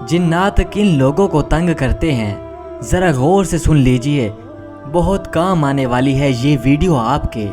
जिन्नात किन लोगों को तंग करते हैं, ज़रा गौर से सुन लीजिए। बहुत काम आने वाली है ये वीडियो आपके।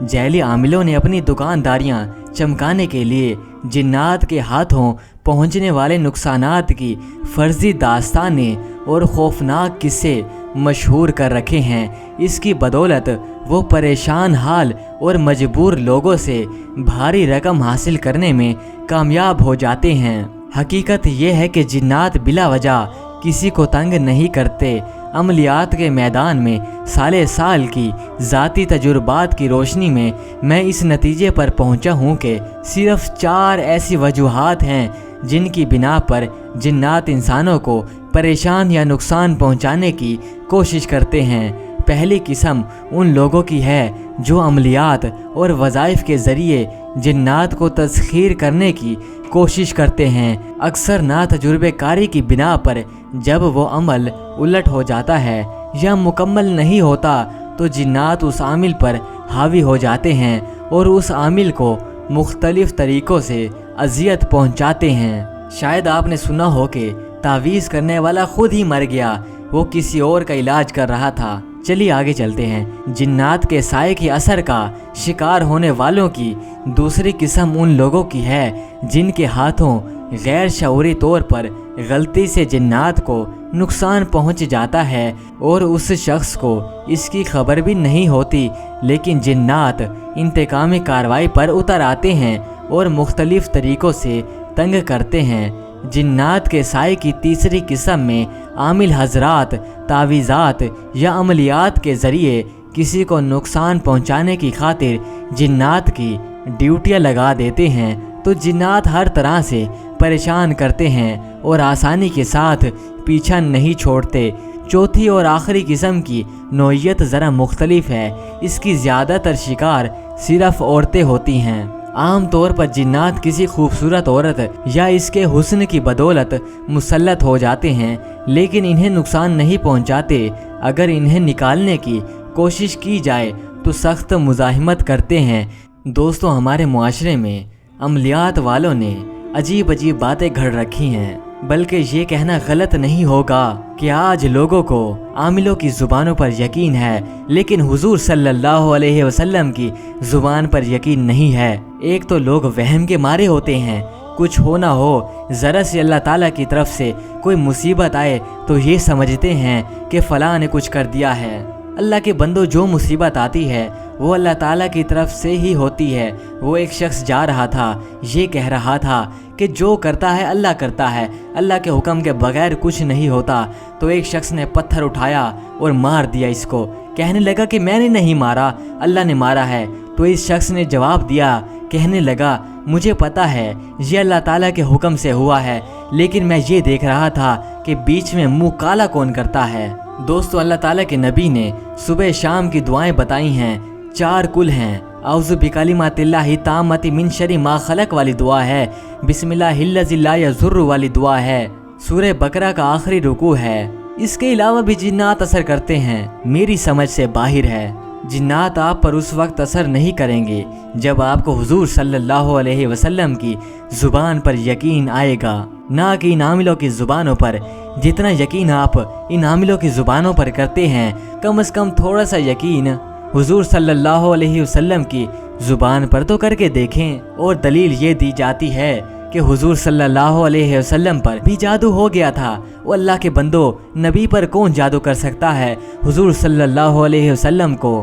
जैली आमिलों ने अपनी दुकानदारियां चमकाने के लिए जिन्नात के हाथों पहुंचने वाले नुकसानात की फर्जी दास्तानें और खौफनाक किस्से मशहूर कर रखे हैं। इसकी बदौलत वो परेशान हाल और मजबूर लोगों से भारी रकम हासिल करने में कामयाब हो जाते हैं। हकीकत ये है कि जिन्नात बिला वजह किसी को तंग नहीं करते। अमलियात के मैदान में साले साल की ज़ाती तजुर्बात की रोशनी में मैं इस नतीजे पर पहुंचा हूं कि सिर्फ 4 ऐसी वजूहात हैं जिनकी बिना पर जिन्नात इंसानों को परेशान या नुकसान पहुंचाने की कोशिश करते हैं। पहली किस्म उन लोगों की है जो अमलियात और वज़ाइफ के ज़रिए जिन्नात को तस्खीर करने की कोशिश करते हैं। अक्सर ना तजुर्बेकारी की बिना पर जब वो अमल उलट हो जाता है या मुकम्मल नहीं होता तो जिन्नात उस आमिल पर हावी हो जाते हैं और उस आमिल को मुख्तलिफ तरीक़ों से अजियत पहुंचाते हैं। शायद आपने सुना हो कि तावीज़ करने वाला खुद ही मर गया, वो किसी और का इलाज कर रहा था। चलिए आगे चलते हैं। जिन्नात के साए के असर का शिकार होने वालों की दूसरी किस्म उन लोगों की है जिनके हाथों गैर शऊरी तौर पर गलती से जिन्नात को नुकसान पहुंच जाता है और उस शख्स को इसकी खबर भी नहीं होती, लेकिन जिन्नात इंतकामी कार्रवाई पर उतर आते हैं और मुख्तलिफ तरीक़ों से तंग करते हैं। जिन्नात के साए की तीसरी किस्म में आमिल हजरात तावीज़ात या अमलियात के ज़रिए किसी को नुकसान पहुंचाने की खातिर जिन्नात की ड्यूटियां लगा देते हैं, तो जिन्नात हर तरह से परेशान करते हैं और आसानी के साथ पीछा नहीं छोड़ते। चौथी और आखिरी किस्म की नौइयत ज़रा मुख्तलिफ है। इसकी ज़्यादातर शिकार सिर्फ औरतें होती हैं। आम तौर पर जिन्नात किसी खूबसूरत औरत या इसके हुस्न की बदौलत मुसल्लत हो जाते हैं, लेकिन इन्हें नुकसान नहीं पहुंचाते। अगर इन्हें निकालने की कोशिश की जाए तो सख्त मुज़ाहिमत करते हैं। दोस्तों, हमारे मुआशरे में अमलियात वालों ने अजीब अजीब बातें घड़ रखी हैं, बल्कि ये कहना गलत नहीं होगा कि आज लोगों को आमिलों की ज़ुबानों पर यकीन है, लेकिन हुजूर सल्लल्लाहु अलैहि वसल्लम की ज़ुबान पर यकीन नहीं है। एक तो लोग वहम के मारे होते हैं, कुछ हो ना हो ज़रा से अल्लाह ताला की तरफ से कोई मुसीबत आए तो ये समझते हैं कि फ़लाँ ने कुछ कर दिया है। अल्लाह के बंदो, जो मुसीबत आती है वो अल्लाह ताला की तरफ से ही होती है। वो एक शख्स जा रहा था, ये कह रहा था कि जो करता है अल्लाह करता है, अल्लाह के हुक्म के बगैर कुछ नहीं होता। तो एक शख्स ने पत्थर उठाया और मार दिया इसको। कहने लगा कि मैंने नहीं मारा, अल्लाह ने मारा है। तो इस शख्स ने जवाब दिया, कहने लगा मुझे पता है ये अल्लाह ताला के हुक्म से हुआ है, लेकिन मैं ये देख रहा था कि बीच में मुँह काला कौन करता है। दोस्तों, अल्लाह ताला के नबी ने सुबह शाम की दुआएं बताई हैं। 4 कुल हैं। औज़ु बिकलिमातिल्लाहि ताम्मति मिन शर्रि मा खलक वाली दुआ है, बिस्मिल्लाहिल्लज़ी ला यज़ुर्रु वाली दुआ है, सूरह बकरा का आखिरी रुकू है। इसके अलावा भी जिन्नात असर करते हैं, मेरी समझ से बाहर है। जिन्नात आप पर उस वक्त असर नहीं करेंगे जब आपको हुजूर सल्लल्लाहु अलैहि वसल्लम की ज़ुबान पर यकीन आएगा, ना कि इन आमिलों की ज़ुबानों पर। जितना यकीन आप इन आमिलों की ज़ुबानों पर करते हैं, कम से कम थोड़ा सा यकीन हुजूर सल्लल्लाहु अलैहि वसल्लम की ज़ुबान पर तो करके देखें। और दलील ये दी जाती है कि हुजूर सल्लल्लाहु अलैहि वसल्लम पर भी जादू हो गया था। वो अल्लाह के बंदो, नबी पर कौन जादू कर सकता है? हुजूर सल्लल्लाहु अलैहि वसल्लम को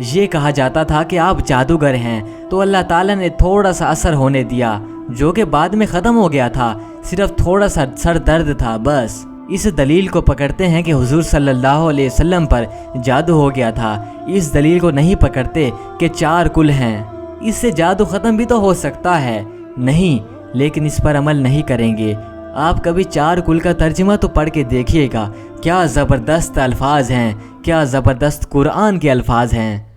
ये कहा जाता था कि आप जादूगर हैं, तो अल्लाह ताला ने थोड़ा सा असर होने दिया, जो कि बाद में ख़त्म हो गया था। सिर्फ थोड़ा सा सर दर्द था बस। इस दलील को पकड़ते हैं कि हुजूर सल्लल्लाहु अलैहि वसल्लम पर जादू हो गया था। इस दलील को नहीं पकड़ते कि 4 कुल हैं, इससे जादू ख़त्म भी तो हो सकता है। नहीं, लेकिन इस पर अमल नहीं करेंगे। आप कभी 4 कुल का तर्जुमा तो पढ़ के देखिएगा। क्या ज़बरदस्त अल्फाज हैं, क्या ज़बरदस्त कुरान के अल्फाज हैं।